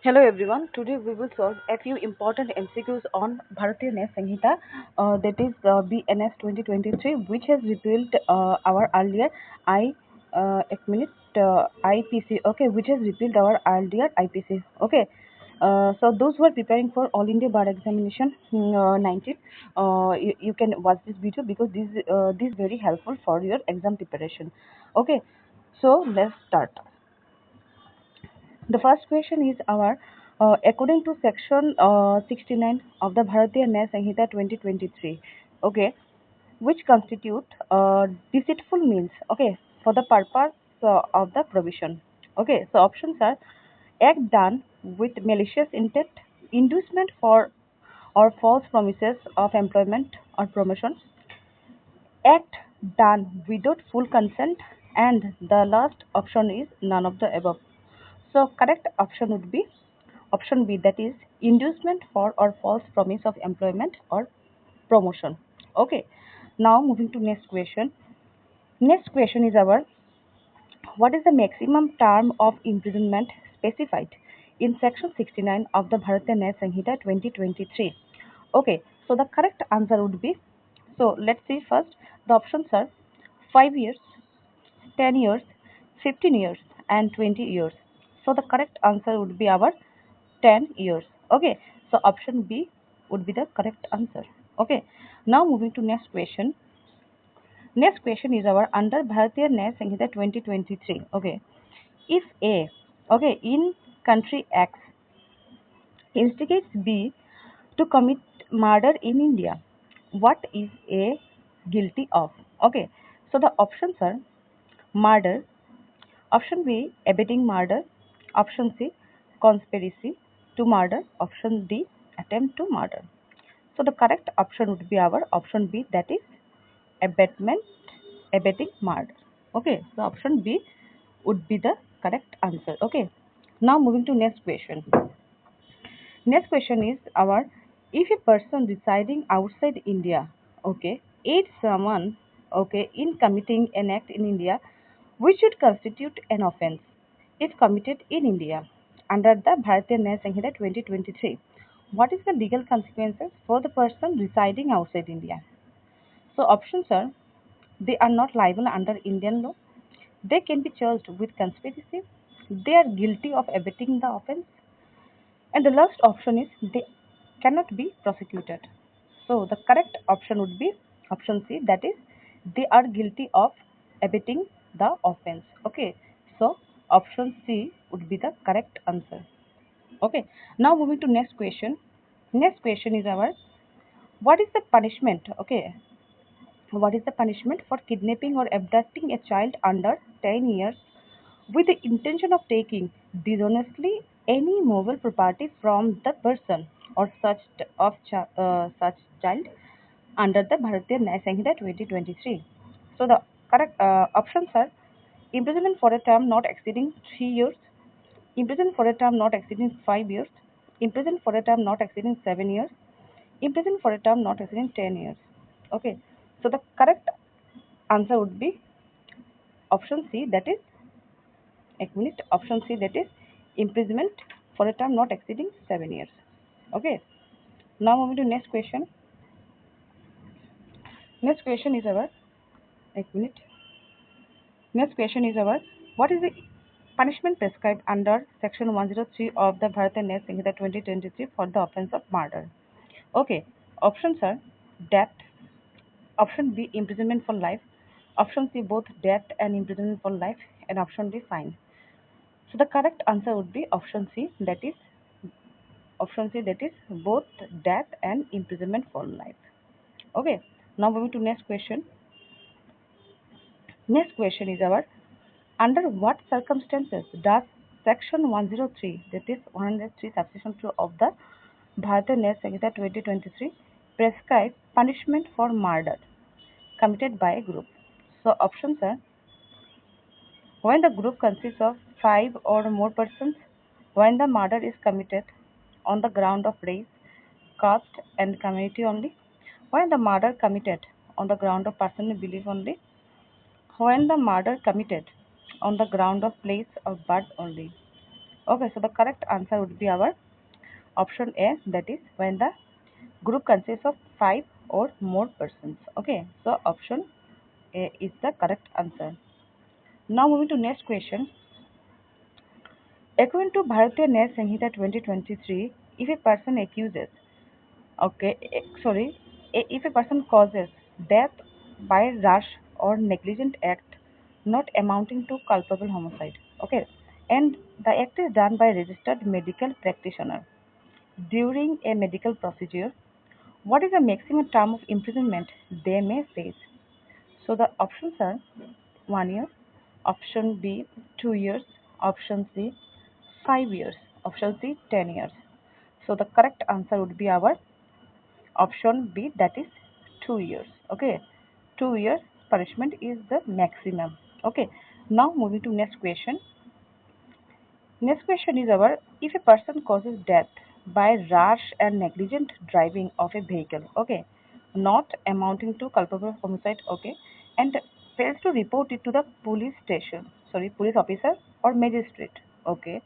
Hello everyone. Today we will solve a few important MCQs on Bharatiya Nyaya Sanhita, that is BNS 2023, which has repealed our earlier I एक minute IPC. Okay, which has repealed our earlier IPC. Okay. So those who are preparing for All India Bar Examination 19, you can watch this video because this is very helpful for your exam preparation. Okay, so let's start. The first question is our according to section 69 of the Bharatiya Nyaya Sanhita 2023, okay, which constitute deceitful means, okay, for the purpose of the provision. Okay, so options are act done with malicious intent, inducement for or false promises of employment or promotion, act done without full consent, and the last option is none of the above. So correct option would be option B, that is inducement for or false promise of employment or promotion. Okay. Now moving to next question. Next question is our what is the maximum term of imprisonment specified in section 69 of the Bharatiya Nyaya Sanhita 2023? Okay, so the correct answer would be, so let's see first. The options are 5 years, 10 years, 15 years, and 20 years. So the correct answer would be our 10 years. Okay, so option B would be the correct answer. Okay, now moving to next question. Next question is our under Bharatiya Nyaya Sanhita 2023. Okay, if A, okay, in country X instigates B to commit murder in India, what is A guilty of? Okay, so the options are murder, option B, abetting murder. Option C, conspiracy to murder. Option D, attempt to murder. So the correct option would be our option B, that is abetment, abetting murder. Okay, so option B would be the correct answer. Okay, now moving to next question. Next question is our if a person residing outside India, okay, aids someone, okay, in committing an act in India which should constitute an offence if committed in India under the Bharatiya Nyaya Sanhita 2023. What is the legal consequences for the person residing outside India? So options are they are not liable under Indian law, they can be charged with conspiracy, they are guilty of abetting the offence, and the last option is they cannot be prosecuted. So the correct option would be option C, that is they are guilty of abetting the offense. Okay. So option C would be the correct answer. Okay. Now moving to next question. Next question is our what is the punishment? Okay. What is the punishment for kidnapping or abducting a child under 10 years with the intention of taking dishonestly any movable property from the person or such child under the Bharatiya Nyaya Sanhita 2023. So the correct options are imprisonment for a term not exceeding 3 years, imprisonment for a term not exceeding 5 years, imprisonment for a term not exceeding 7 years, imprisonment for a term not exceeding 10 years. Okay, so the correct answer would be option C, that is option C, that is imprisonment for a term not exceeding 7 years. Okay, now moving to next question. Next question is our एक minute. Next question is our what is the punishment prescribed under section 103 of the Bharatiya Nyaya Sanhita 2023 for the offence of murder? Okay, options are death, option B imprisonment for life, option C both death and imprisonment for life, and option D fine. So the correct answer would be option C, that is both death and imprisonment for life. Okay, now moving to next question. Next question is our under what circumstances does section 103, that is 103 subsection 2 of the Bharatiya Nyaya Sanhita 2023 prescribe punishment for murder committed by a group? So options are when the group consists of 5 or more persons, when the murder is committed on the ground of race, caste and community only, when the murder committed on the ground of personal belief only, when the murder committed on the ground of place of birth only. Okay, so the correct answer would be our option A, that is when the group consists of 5 or more persons. Okay, so option A is the correct answer. Now moving to next question. According to Bharatiya Nyaya Sanhita 2023, if a person accuses, okay, if a person causes death by rash or negligent act not amounting to culpable homicide, okay, and the act is done by a registered medical practitioner during a medical procedure, what is the maximum term of imprisonment they may face? So the options are 1 year, option B 2 years, option C 5 years, option C 10 years. So the correct answer would be our option B, that is 2 years. Okay, 2 years punishment is the maximum. Okay, now moving to next question. Next question is our, if a person causes death by rash and negligent driving of a vehicle, okay, not amounting to culpable homicide, okay, and fails to report it to the police station, sorry, police officer or magistrate, okay,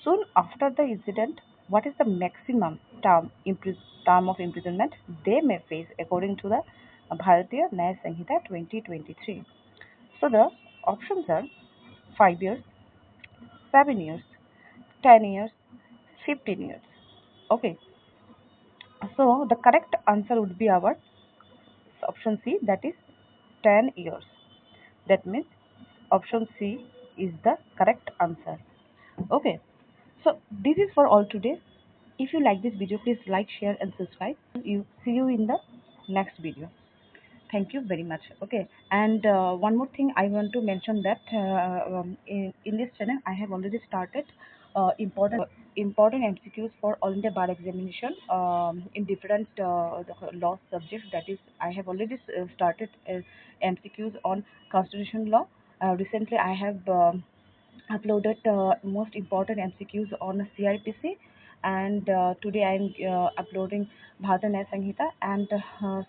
soon after the incident, what is the maximum term of imprisonment they may face according to the Bharatiya Nyaya Sanhita 2023? So the options are 5 years, 7 years, 10 years, 15 years. Okay, so the correct answer would be our option C, that is 10 years. That means option C is the correct answer. Okay, so this is for all today. If you like this video, please like, share, and subscribe. See you in the next video. Thank you very much. Okay, and one more thing I want to mention that in this channel I have already started important MCQs for all India bar examination in different law subjects. That is, I have already started MCQs on constitution law. Recently, I have uploaded most important MCQs on CIPC, and today I am uploading Bharatiya Nyaya Sanhita, and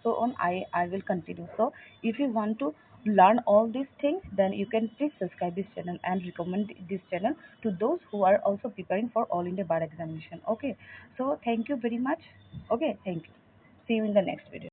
so on. I will continue. So if you want to learn all these things, then you can please subscribe this channel and recommend this channel to those who are also preparing for All India Bar examination. Okay. So thank you very much. Okay. Thank you. See you in the next video.